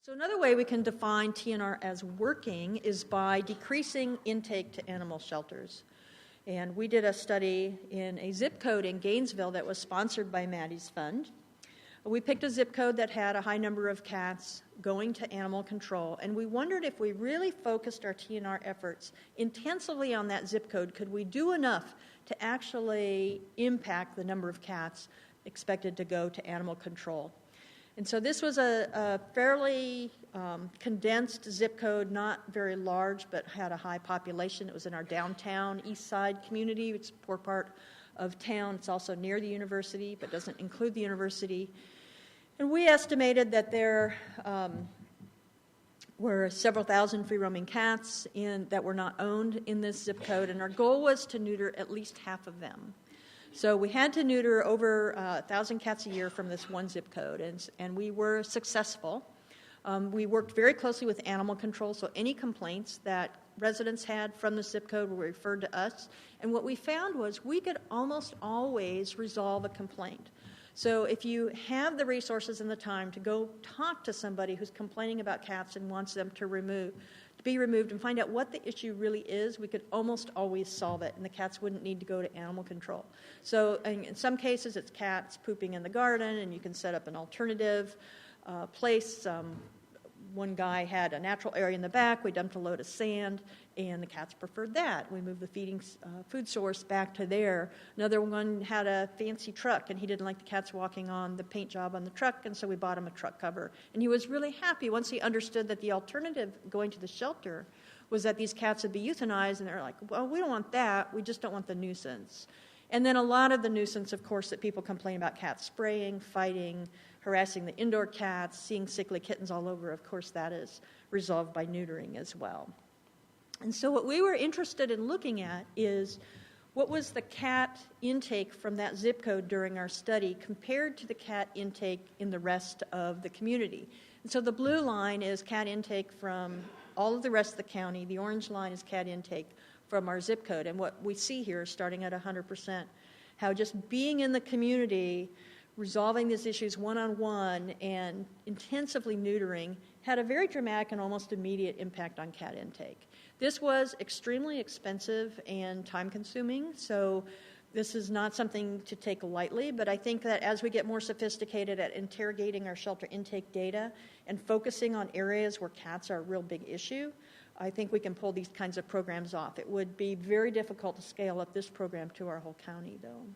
So another way we can define TNR as working is by decreasing intake to animal shelters. And we did a study in a zip code in Gainesville that was sponsored by Maddie's fund. We picked a zip code that had a high number of cats going to animal control, and we wondered if we really focused our TNR efforts intensively on that zip code, could we do enough to actually impact the number of cats expected to go to animal control. And so this was a fairly condensed zip code, not very large, but had a high population. It was in our downtown east side community. It's a poor part of town. It's also near the university, but doesn't include the university. And we estimated that there were several thousand free-roaming cats that were not owned in this zip code, and our goal was to neuter at least half of them. So we had to neuter over 1,000 cats a year from this one zip code, and we were successful. We worked very closely with animal control, so any complaints that residents had from the zip code were referred to us. And what we found was we could almost always resolve a complaint. So if you have the resources and the time to go talk to somebody who's complaining about cats and wants them to be removed and find out what the issue really is, we could almost always solve it, and the cats wouldn't need to go to animal control. So in some cases, it's cats pooping in the garden, and you can set up an alternative place. One guy had a natural area in the back. We dumped a load of sand, and the cats preferred that. We moved the feeding food source back to there. Another one had a fancy truck, and he didn't like the cats walking on the paint job on the truck, and so we bought him a truck cover. And he was really happy once he understood that the alternative going to the shelter was that these cats would be euthanized, and they're like, well, we don't want that. We just don't want the nuisance. And then a lot of the nuisance, of course, that people complain about, cats spraying, fighting, harassing the indoor cats, seeing sickly kittens all over, of course, that is resolved by neutering as well. And so what we were interested in looking at is what was the cat intake from that zip code during our study compared to the cat intake in the rest of the community. And so the blue line is cat intake from all of the rest of the county. The orange line is cat intake from our zip code. And what we see here, starting at 100%, how just being in the community, resolving these issues one-on-one and intensively neutering had a very dramatic and almost immediate impact on cat intake. This was extremely expensive and time-consuming, so this is not something to take lightly, but I think that as we get more sophisticated at interrogating our shelter intake data and focusing on areas where cats are a real big issue, I think we can pull these kinds of programs off. It would be very difficult to scale up this program to our whole county, though.